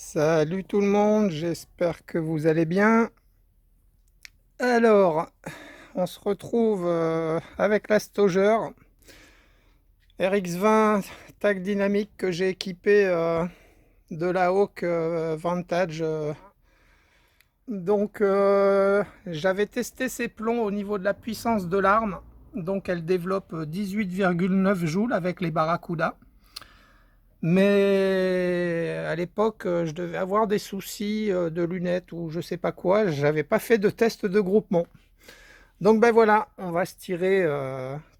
Salut tout le monde, j'espère que vous allez bien. Alors, on se retrouve avec la Stauger RX20 Tag Dynamique que j'ai équipé de la Hawk Vantage. J'avais testé ses plombs au niveau de la puissance de l'arme. Donc elle développe 18,9 joules avec les Barracuda. Mais à l'époque, je devais avoir des soucis de lunettes ou je sais pas quoi. J'avais pas fait de test de groupement. Donc ben voilà, on va se tirer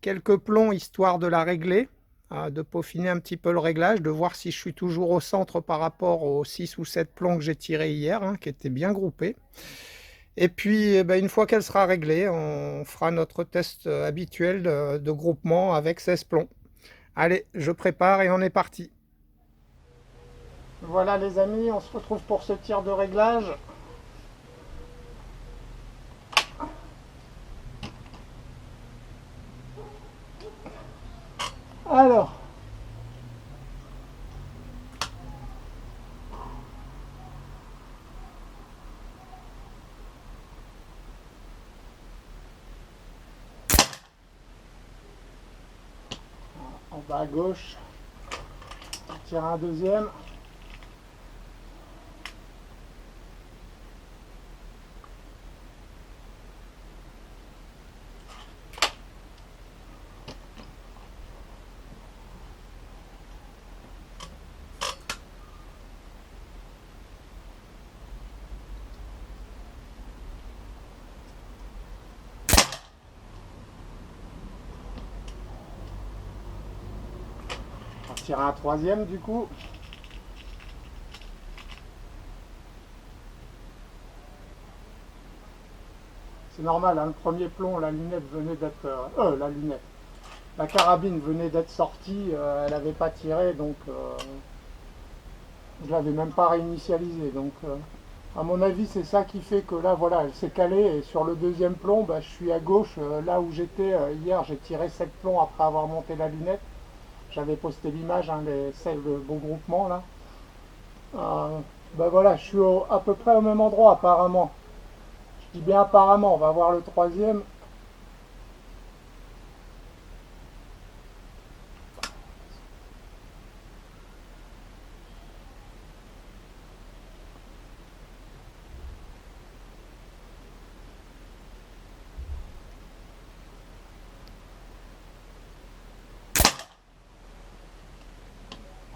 quelques plombs histoire de la régler, de peaufiner un petit peu le réglage, de voir si je suis toujours au centre par rapport aux 6 ou 7 plombs que j'ai tirés hier, qui étaient bien groupés. Et puis ben, une fois qu'elle sera réglée, on fera notre test habituel de groupement avec 16 plombs. Allez, je prépare et on est parti. Voilà les amis, on se retrouve pour ce tir de réglage. Alors, en bas à gauche, on tire un deuxième. On tire un troisième du coup. C'est normal, hein, le premier plomb, la lunette venait d'être... la lunette. La carabine venait d'être sortie, elle n'avait pas tiré, donc je l'avais même pas réinitialisée. Donc à mon avis, c'est ça qui fait que là, voilà, elle s'est calée. Et sur le deuxième plomb, bah, je suis à gauche, là où j'étais hier, j'ai tiré 7 plombs après avoir monté la lunette. J'avais posté l'image, hein, celle de bon groupement là. Ben voilà, je suis à peu près au même endroit apparemment. Je dis bien apparemment, on va voir le troisième.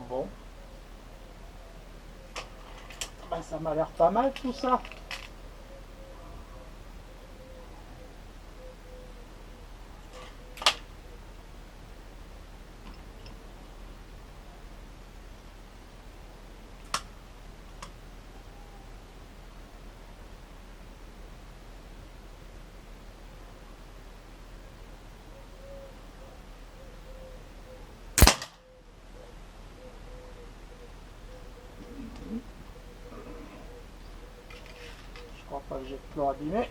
Bon, ben, ça m'a l'air pas mal tout ça. Je crois pas que j'ai de plomb abîmé.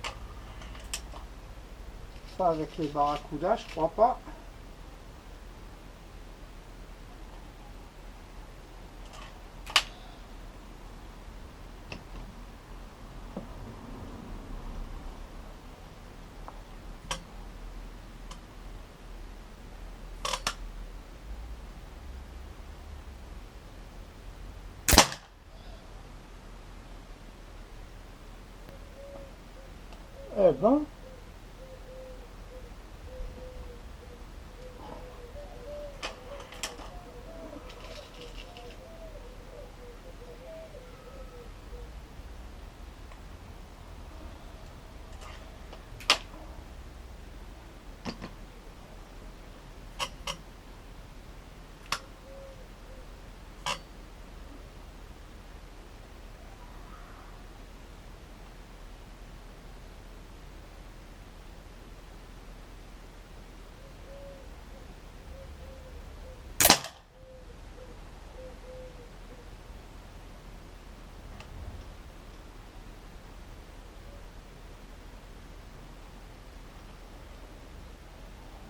Pas avec les barracudas, je crois pas. Eh ben,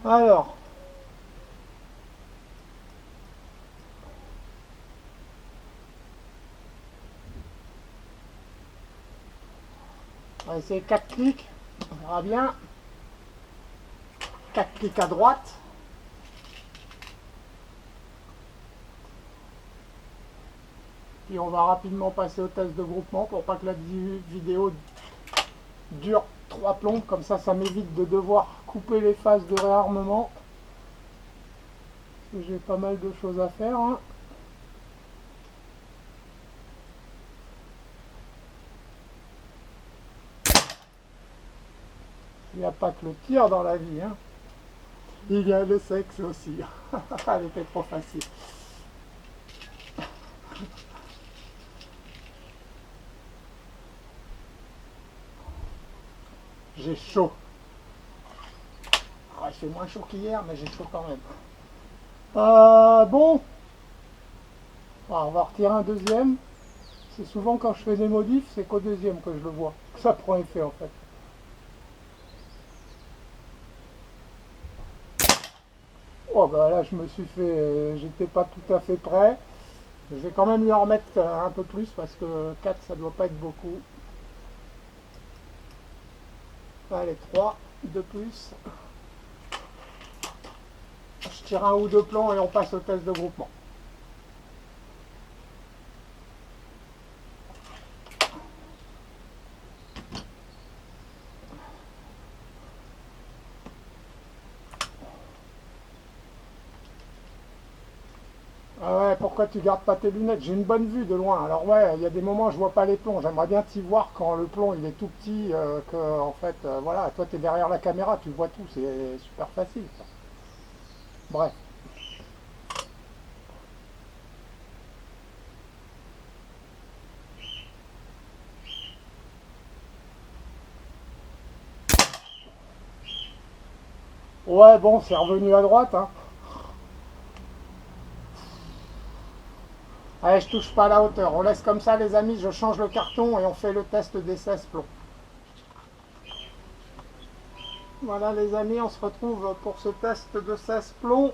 alors, On va essayer 4 clics, on verra bien. 4 clics à droite. Puis on va rapidement passer au test de groupement pour pas que la vidéo dure 3 plombes. Comme ça m'évite de devoir couper les phases de réarmement. J'ai pas mal de choses à faire. Hein. Il n'y a pas que le tir dans la vie. Hein. Il y a le sexe aussi. Elle était trop facile. J'ai chaud. Ah, il fait moins chaud qu'hier, mais j'ai chaud quand même. Bon. Alors, on va retirer un deuxième. C'est souvent quand je fais des modifs, c'est qu'au deuxième que je le vois. Que ça prend effet en fait. Oh bah là je me suis fait, j'étais pas tout à fait prêt. Je vais quand même lui en remettre un peu plus parce que 4 ça doit pas être beaucoup. Allez, 3 de plus. Je tire un ou deux plombs et on passe au test de groupement. Ah ouais, pourquoi tu gardes pas tes lunettes? J'ai une bonne vue de loin. Alors ouais, il y a des moments où je vois pas les plombs. J'aimerais bien t'y voir quand le plomb il est tout petit, que en fait, voilà, toi tu es derrière la caméra, tu vois tout, c'est super facile. Ça. Bref. Ouais, bon, c'est revenu à droite, hein. Allez, je touche pas à la hauteur. On laisse comme ça, les amis. Je change le carton et on fait le test des 16 plombs. Voilà, les amis, on se retrouve pour ce test de 16 plombs.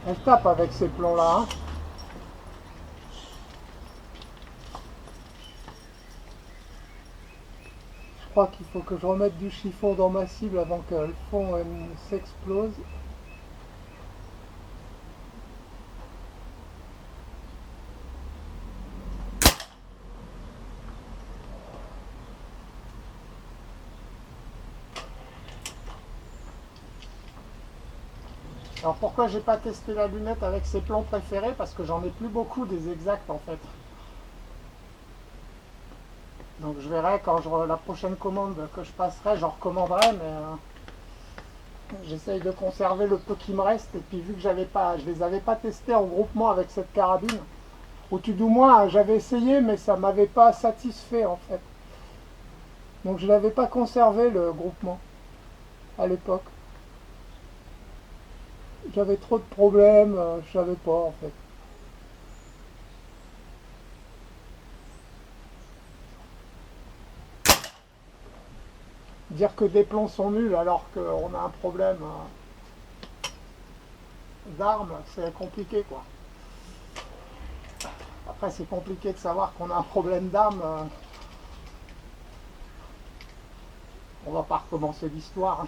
On tape avec ces plombs-là. Hein. Je crois qu'il faut que je remette du chiffon dans ma cible avant que le fond s'explose. Alors pourquoi j'ai pas testé la lunette avec ces plombs préférés? Parce que j'en ai plus beaucoup des exacts en fait. Donc je verrai quand la prochaine commande que je passerai, j'en recommanderai, mais j'essaye de conserver le peu qui me reste. Et puis vu que je les avais pas testés en groupement avec cette carabine, ou tout du moins j'avais essayé mais ça m'avait pas satisfait en fait. Donc je l'avais pas conservé le groupement à l'époque. J'avais trop de problèmes, je savais pas en fait. Dire que des plombs sont nuls alors qu'on a un problème. d'armes, c'est compliqué quoi. Après c'est compliqué de savoir qu'on a un problème d'armes. On va pas recommencer l'histoire. Hein.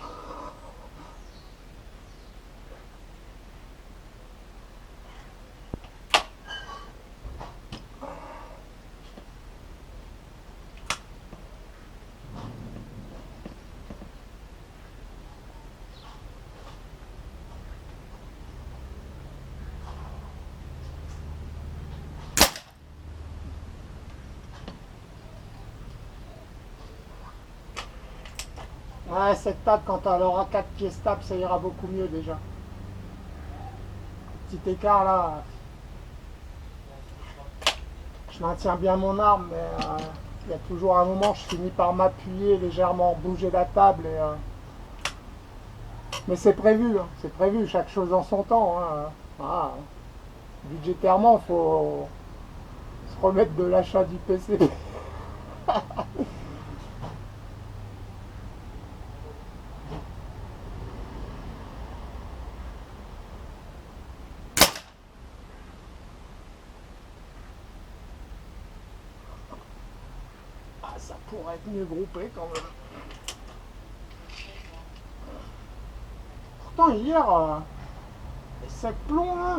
Ouais, cette table, quand elle aura 4 pieds stables, ça ira beaucoup mieux déjà. Petit écart là, je maintiens bien mon arme, mais il y a toujours un moment, je finis par m'appuyer légèrement, bouger la table. Mais c'est prévu, hein, c'est prévu, chaque chose en son temps. Hein. Voilà. Budgétairement, il faut se remettre de l'achat du PC. Ah, ça pourrait être mieux groupé quand même. Pourtant, hier, les sacs plombs, là,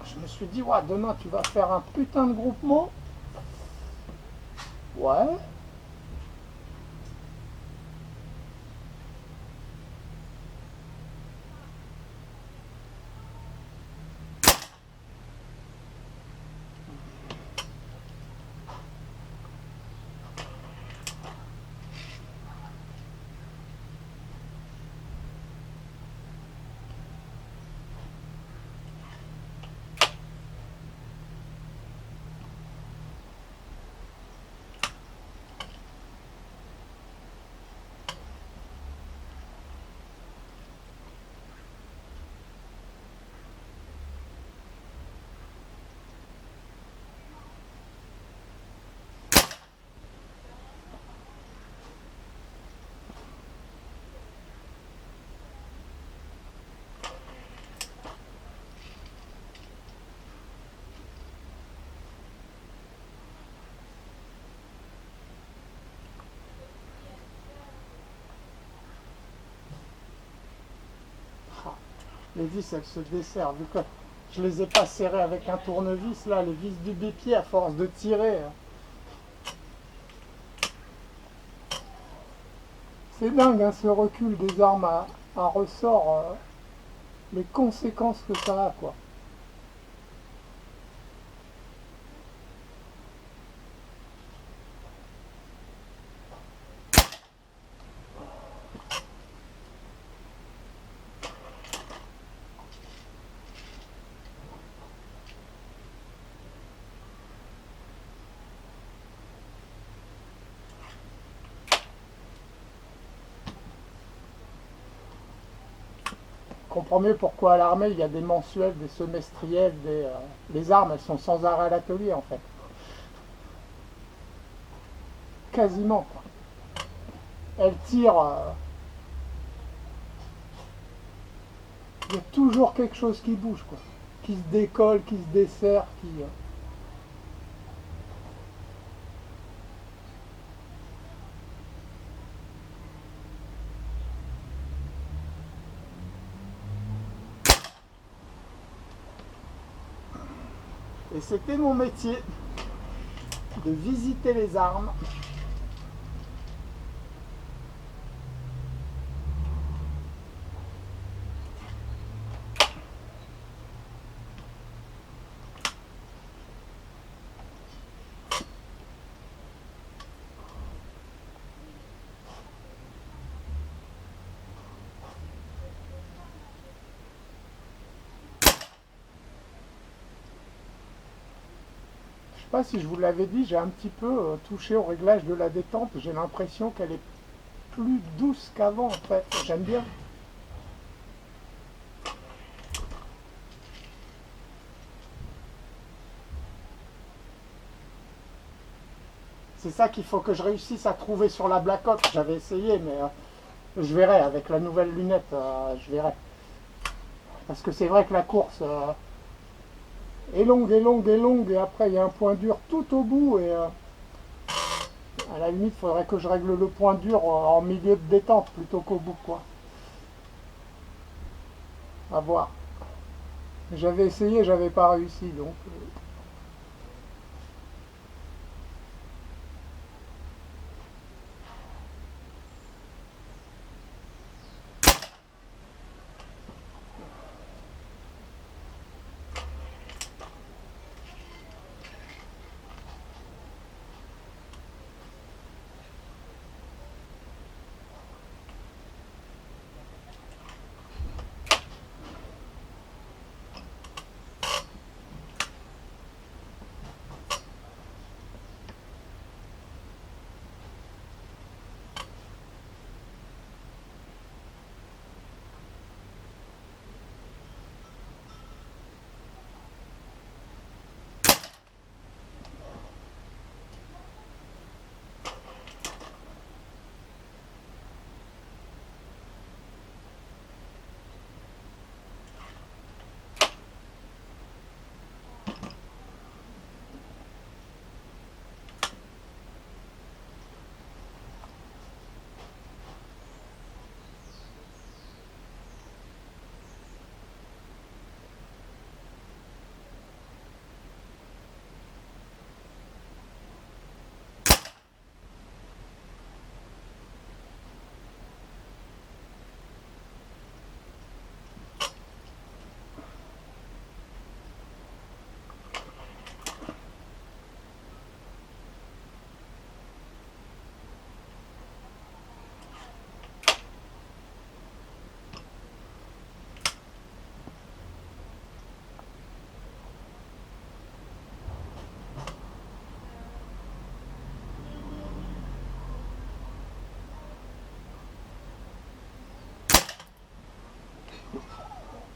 je me suis dit, ouais, demain tu vas faire un putain de groupement. Ouais. Les vis, elles se desserrent. Vu que je les ai pas serrées avec un tournevis, là, les vis du bipied, à force de tirer. C'est dingue, hein, ce recul des armes à ressort, les conséquences que ça a, quoi. Je comprends mieux pourquoi à l'armée il y a des mensuels, des semestriels, les armes elles sont sans arrêt à l'atelier en fait. Quasiment quoi. Elles tirent. Il y a toujours quelque chose qui bouge quoi. Qui se décolle, qui se dessert, qui. Et c'était mon métier de visiter les armes. Je sais pas si je vous l'avais dit, j'ai un petit peu touché au réglage de la détente. J'ai l'impression qu'elle est plus douce qu'avant en fait. J'aime bien. C'est ça qu'il faut que je réussisse à trouver sur la Black Ops. J'avais essayé, mais Je verrai avec la nouvelle lunette, je verrai. Parce que c'est vrai que la course est longue et longue et longue, et après il y a un point dur tout au bout, et à la limite, il faudrait que je règle le point dur en milieu de détente plutôt qu'au bout, quoi. À voir. J'avais essayé, j'avais pas réussi, donc.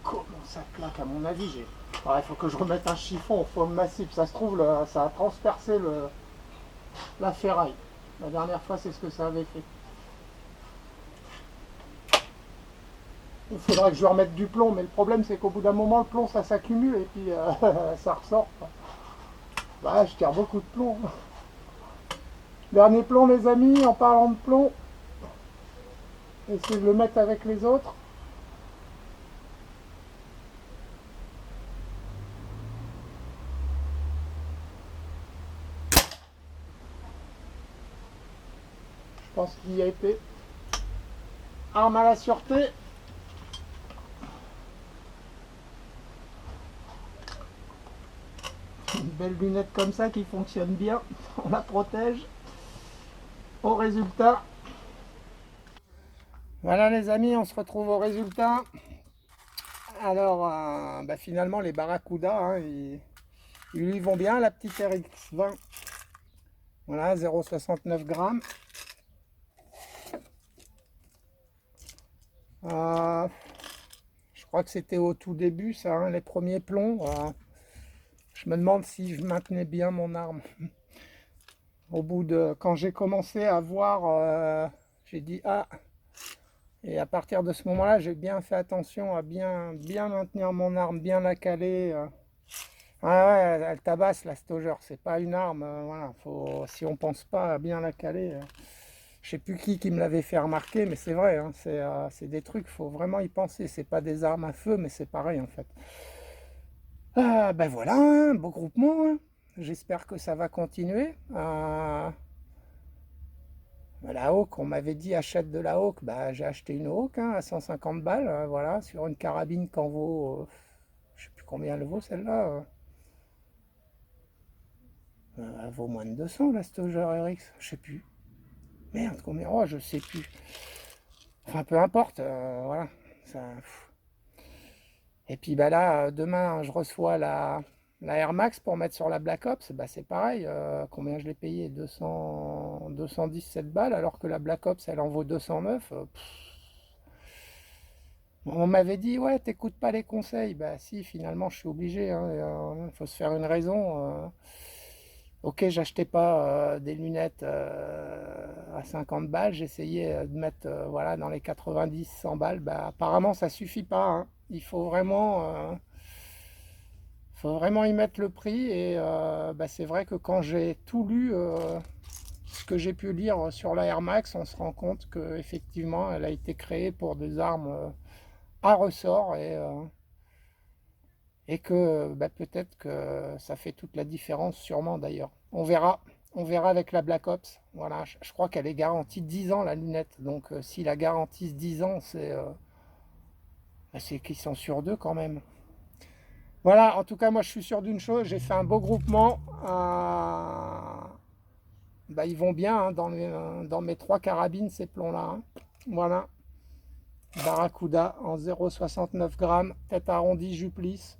Comment ça claque à mon avis il faut que je remette un chiffon au foam massif. Ça se trouve, ça a transpercé la ferraille. La dernière fois, c'est ce que ça avait fait. Il faudrait que je remette du plomb, mais le problème, c'est qu'au bout d'un moment, le plomb, ça s'accumule et puis ça ressort. Bah, je tire beaucoup de plomb. Dernier plomb, les amis, en parlant de plomb. Essayez de le mettre avec les autres. Je pense qu'il y a été. Arme à la sûreté. Une belle lunette comme ça qui fonctionne bien. On la protège. Au résultat. Voilà les amis, on se retrouve au résultat. Alors, finalement, les Barracuda, hein, ils lui vont bien, la petite RX20. Voilà, 0,69 grammes. Euh, je crois que c'était au tout début, ça, hein, les premiers plombs. Je me demande si je maintenais bien mon arme. Au bout de... Quand j'ai commencé à voir, j'ai dit ah. Et à partir de ce moment-là, j'ai bien fait attention à bien maintenir mon arme, bien la caler. Ah ouais, elle tabasse la Stoger, c'est pas une arme. Voilà, si on pense pas à bien la caler. Je sais plus qui me l'avait fait remarquer, mais c'est vrai, hein, c'est des trucs, faut vraiment y penser. C'est pas des armes à feu, mais c'est pareil en fait. Ah, ben voilà, un beau groupement, hein. J'espère que ça va continuer. La Hawk, on m'avait dit achète de la Hawk. Bah, j'ai acheté une Hawk, hein, à 150 balles, voilà, sur une carabine qu'en vaut, je sais plus combien elle vaut celle-là. Elle vaut moins de 200 la Stoger RX, je sais plus. Merde, combien? Oh, je sais plus. Enfin, peu importe, voilà. Ça... Et puis bah là, demain, je reçois la Air Max pour mettre sur la Black Ops. Bah, c'est pareil, combien je l'ai payé? 217 balles, alors que la Black Ops, elle en vaut 209. On m'avait dit, ouais, t'écoutes pas les conseils. Bah si, finalement, je suis obligé, hein, il faut se faire une raison. Ok, j'achetais pas des lunettes à 50 balles, j'essayais de mettre voilà, dans les 90-100 balles. Bah, apparemment, ça suffit pas, hein. Il faut vraiment y mettre le prix. Et bah, c'est vrai que quand j'ai tout lu, ce que j'ai pu lire sur la Air Max, on se rend compte qu'effectivement, elle a été créée pour des armes à ressort et que bah, peut-être que ça fait toute la différence, sûrement d'ailleurs. On verra avec la Black Ops. Voilà, je crois qu'elle est garantie 10 ans la lunette. Donc si la garantissent 10 ans, c'est qu'ils sont sûrs d'eux quand même. Voilà, en tout cas, moi je suis sûr d'une chose, j'ai fait un beau groupement. Bah, ils vont bien hein, dans mes trois carabines, ces plombs-là, hein. Voilà, Barracuda en 0,69 grammes, tête arrondie, jupe lisse.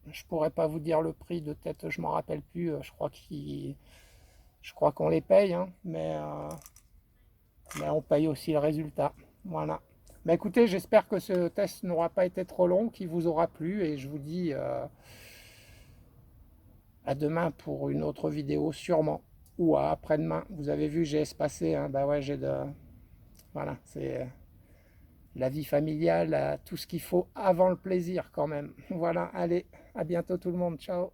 Je pourrais pas vous dire le prix de tête, je m'en rappelle plus. Je crois qu'on les paye, hein, mais on paye aussi le résultat. Voilà. Mais écoutez, j'espère que ce test n'aura pas été trop long, qu'il vous aura plu, et je vous dis à demain pour une autre vidéo sûrement, ou à après-demain. Vous avez vu, j'ai espacé, hein, bah ouais, voilà, c'est la vie familiale, tout ce qu'il faut avant le plaisir quand même. Voilà, allez, à bientôt tout le monde, ciao.